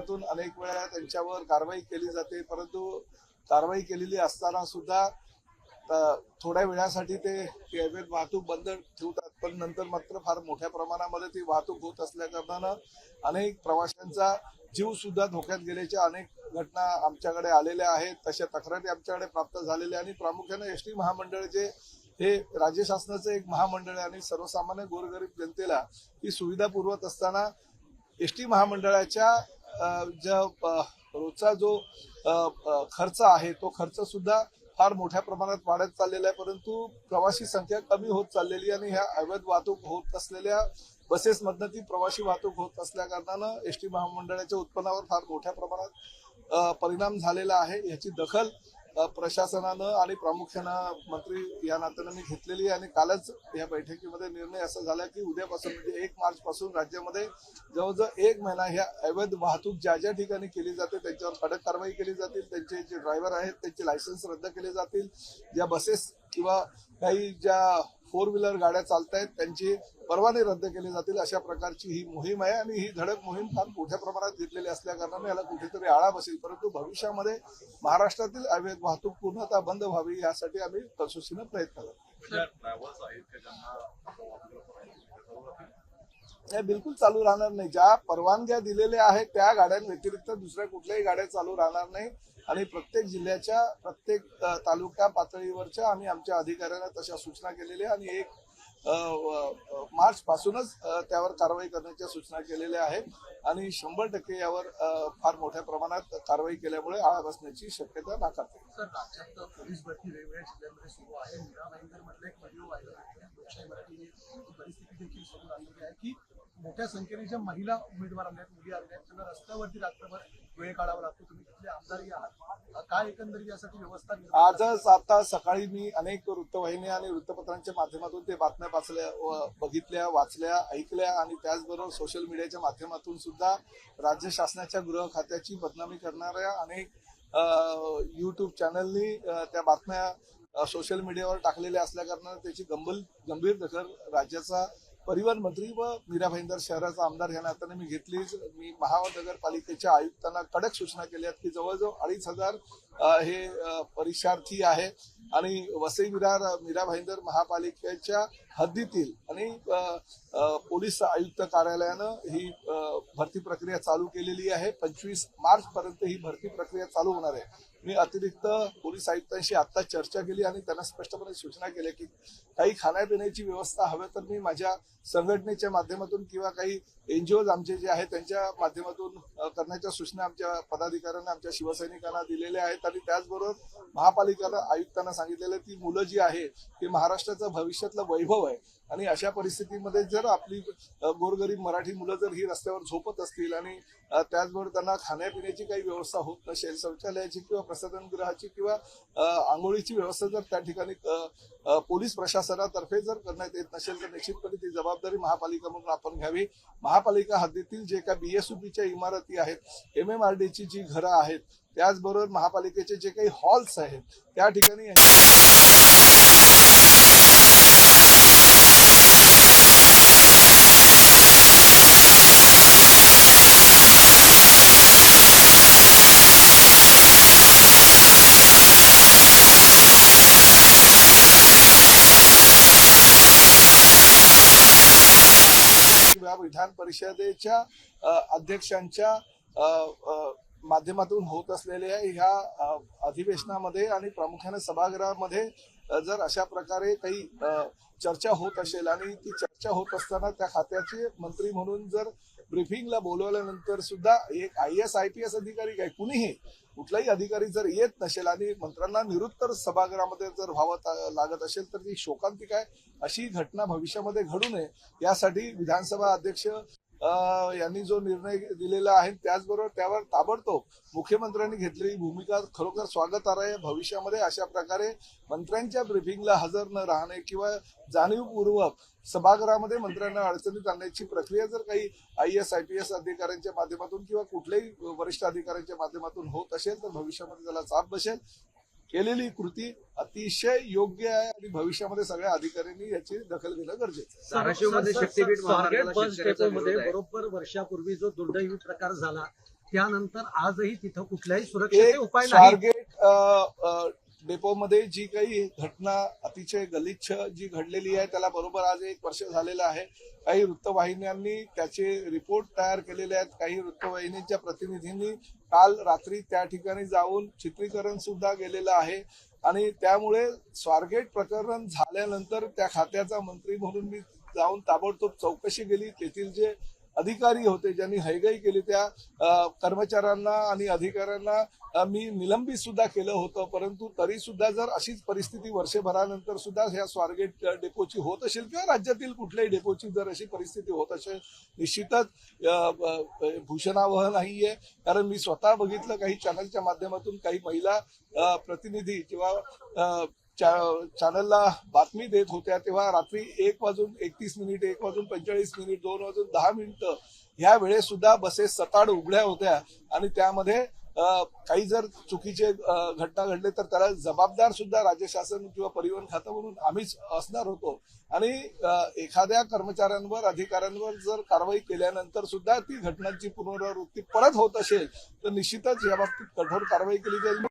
माध्यमातून अनेक वेळा त्यांच्यावर कारवाई केली जाते, परंतु कारवाई केलेली असताना सुद्धा थोड्या वेळासाठी ते अवैध वाहतूक बंद ठेवतात, पण नंतर मात्र फार मोठ्या प्रमाणामध्ये ती वाहतूक होत असल्या कारणानं अनेक प्रवाशांचा जीव सुद्धा धोक्यात गेल्याच्या अनेक घटना आमच्याकडे आलेल्या आहेत. तशा तक्रारी आमच्याकडे प्राप्त झालेल्या आणि प्रामुख्याने एसटी महामंडळ जे हे राज्य शासनाचं एक महामंडळ आहे आणि सर्वसामान्य गोरगरीब जनतेला ही सुविधा पुरवत असताना एसटी महामंडळाच्या रोजचा जो खर्च आहे तो खर्च सुद्धा फार मोठ्या प्रमाणात वाढत चाललेला आहे, परंतु प्रवासी संख्या कमी होत चाललेली आणि ह्या अवैध वाहतूक होत असलेल्या बसेसमधनं ती प्रवासी वाहतूक होत असल्या कारणानं एसटी महामंडळाच्या उत्पन्नावर फार मोठ्या प्रमाणात परिणाम झालेला आहे। याची दखल प्रशासनानं आणि प्रामुख्यानं मंत्री या नात्यानं मी घेतलेली आहे आणि कालच या बैठकीमध्ये निर्णय असा झाला की उद्यापासून म्हणजे 1 मार्च पासून राज्यामध्ये जवळजवळ 1 महिना ह्या अवैध वाहतूक ज्या ठिकाणी केली जाते त्यांच्यावर कडक कारवाई केली जातील, त्यांचे जे ड्रायव्हर आहेत त्यांचे लायसन्स रद्द केले जातील, ज्या बसेस किंवा काही ज्या 4 व्हीलर गाड्या चालतायत त्यांची परवाने रद्द केले जातील, अशा प्रकारची ही मोहीम आहे आणि ही धडक मोहीम फार मोठ्या प्रमाणात घेतलेली असल्या कारणाने याला कुठेतरी आळा बसेल, परंतु भविष्यामध्ये महाराष्ट्रातील अवैध वाहतूक पूर्णतः बंद व्हावी यासाठी आम्ही कसोशीने प्रयत्न करतो। हे बिलकुल चालू राहणार नाही, ज्या परवानग्या दिलेल्या आहेत त्या गाड्यांव्यतिरिक्त दुसऱ्या कुठल्याही गाड्या चालू राहणार नाही आणि प्रत्येक जिल्ह्याच्या प्रत्येक तालुका पातळीवरच्या आम्ही आमच्या अधिकाऱ्यांना तशा सूचना केलेल्या आणि 1 मार्च पासूनच त्यावर कारवाई करण्याच्या सूचना केलेल्या आहेत आणि 100% यावर फार मोठ्या प्रमाणात कारवाई केल्यामुळे आळा बसण्याची शक्यता नाकारते। सर, राज्यात पोलीस भरती वेगवेगळ्या जिल्ह्यांमध्ये सुरू आहे। मीरा भाईंदर मधला एक व्हिडिओ व्हायरल आहे, लोकशाही मराठीने परिस्थिती देखील समोर आलेली आहे की मोठ्या संख्येने ज्या महिला उमेदवार आल्या आहेत, मुली आल्या आहेत, त्यांना रस्त्यावरती रात्रभर वेळ काढावा लागतो। तुम्ही तिथले आमदारही आहात, काय एकंदरीत यासाठी व्यवस्था? आजच आता सकाळी मी अनेक वृत्तवाहिन्या आणि वृत्तपत्रांच्या माध्यमातून ते बातम्या बघितल्या, वाचल्या, ऐकल्या आणि त्याचबरोबर सोशल मीडियाच्या माध्यमातून सुद्धा राज्य शासनाच्या गृह खात्याची बदनामी करणाऱ्या अनेक YouTube चॅनलनी त्या बातम्या सोशल मीडियावर टाकलेल्या असल्या कारणाने त्याची गंभीर दखल राज्याचा परिवहन मंत्री व मीरा भाईंदर शहराचा आमदार या नात्याने मी घेतलीच। मी महानगरपालिकेच्या आयुक्तांना कडक सूचना केल्या की जवळजवळ 2,500 हे परीक्षार्थी आहे आणि वसई विरार मीरा भाईंदर महापालिकेच्या हद्दीतील आणि पोलीस आयुक्त कार्यालयानं ही भरती प्रक्रिया चालू केलेली आहे। 25 मार्च पर्यंत ही भरती प्रक्रिया चालू होणार आहे। मी अतिरिक्त पोलीस आयुक्तांशी आता चर्चा केली आणि त्यांना स्पष्टपणे सूचना केल्या की काही खाण्यापिण्याची व्यवस्था हवी तर मी माझ्या संघटनेच्या माध्यमातून किंवा काही NGOज आमचे जे आहेत त्यांच्या माध्यमातून करण्याच्या सूचना आमच्या पदाधिकाऱ्यांना आमच्या शिवसैनिकांना दिलेल्या आहेत आणि त्याचबरोबर महापालिका आयुक्तांना सांगितलेलं की मुलं जी आहे ती महाराष्ट्राचं भविष्यातलं वैभव आहे आणि अशा परिस्थितीमध्ये जर आपली गोरगरीब मराठी मुलं जर ही रस्त्यावर झोपत असतील आणि त्याचबरोबर त्यांना खाण्यापिण्याची काही व्यवस्था होत नसेल, शौचालयाची किंवा प्रसाधनगृहाची किंवा आंघोळीची व्यवस्था जर त्या ठिकाणी पोलीस प्रशासनातर्फे जर करण्यात येत नसेल तर निश्चितपणे ती जबाबदारी महापालिका म्हणून आपण घ्यावी। महापालिका हद्दीतील जे काही BSUPच्या इमारती आहेत, MMRDची जी घरं आहेत, त्याचबरोबर महापालिकेचे जे काही हॉल्स आहेत त्या ठिकाणी विधान परिषदेच्या अध्यक्षांच्या माध्यमातून होत असलेल्या ह्या अधिवेशनामध्ये आणि प्रामुख्याने सभागृहामध्ये जर अशा प्रकारे काही चर्चा होत असेल आणि ती चर्चा होत असताना त्या खात्याचे मंत्री म्हणून जर ब्रीफिंगला बोलवल्यानंतर सुद्धा एक IAS IPS अधिकारी काय कुणीही कुठलाही अधिकारी जर येत नसेल आणि मंत्र्यांना निरुत्तर सभागृहामध्ये जर व्हावं लागत असेल तर ती शोकांतिक आहे। अशी घटना भविष्यामध्ये घडू नये यासाठी विधानसभा अध्यक्ष यांनी जो निर्णय दिलेला आहे त्याचबरोबर त्यावर ताबडतोब मुख्यमंत्र्यांनी घेतलेली भूमिका खरोखर स्वागतार्ह आहे। भविष्यामध्ये अशा प्रकारे मंत्र्यांच्या ब्रीफिंगला हजर न राहणे किंवा जाणीवपूर्वक सभागृहामध्ये मंत्र्यांना अडचणीत आणण्याची प्रक्रिया जर काही IAS IPS अधिकाऱ्यांच्या माध्यमातून किंवा कुठल्याही वरिष्ठ अधिकाऱ्यांच्या माध्यमातून होत असेल तर भविष्यामध्ये त्याला चाप बसेल। केलेली कृती अतिशय योग्य आहे आणि भविष्यामध्ये सगळ्या अधिकाऱ्यांनी याची दखल घेणं गरजेचं आहे। बरोबर वर्षापूर्वी जो दुर्दैवी प्रकार झाला त्यानंतर आजही तिथं कुठल्याही सुरक्षेचे एक उपाय नाही. स्वारगेट डेपोमध्ये जी काही घटना अतिशय गलिच्छ जी घडलेली आहे त्याला बरोबर आज 1 वर्ष झालेलं आहे. काही वृत्तवाहिन्यांनी त्याचे रिपोर्ट तयार केलेले आहेत. काही वृत्तवाहिन्यांच्या प्रतिनिधींनी काल रात्री त्या ठिकाणी जाऊन चित्रीकरण सुद्धा केलेलं आहे आणि त्यामुळे स्वारगेट प्रकरण झाल्यानंतर त्या खात्याचा मंत्री म्हणून मी जाऊन ताबडतोब चौकशी केली. तेथील जे अधिकारी होते ज्यांनी हयगय केली त्या कर्मचाऱ्यांना आणि अधिकाऱ्यांना मी निलंबित सुद्धा केलं होतं. परंतु तरी सुद्धा जर अशीच परिस्थिती वर्षभरानंतर सुद्धा ह्या स्वारगेट डेपोची होत असेल किंवा राज्यातील कुठल्याही डेपोची जर अशी परिस्थिती होत असेल निश्चितच भूषणावह नाहीये. कारण मी स्वतः बघितलं काही चॅनलच्या माध्यमातून काही महिला प्रतिनिधी जेव्हा चॅनलला बातमी देत होत्या तेव्हा रात्री 1:31, 1:45, 2:10 ह्या वेळेस सुद्धा बसेस सताड उघड्या होत्या आणि त्यामध्ये काही जर चुकीचे घटना घडले तर त्याला जबाबदार सुद्धा राज्य शासन किंवा परिवहन खातं म्हणून आम्हीच असणार होतो. आणि एखाद्या कर्मचाऱ्यांवर अधिकाऱ्यांवर जर कारवाई केल्यानंतर सुद्धा ती घटनांची पुनरावृत्ती परत होत असेल तर निश्चितच या बाबतीत कठोर कारवाई केली जाईल.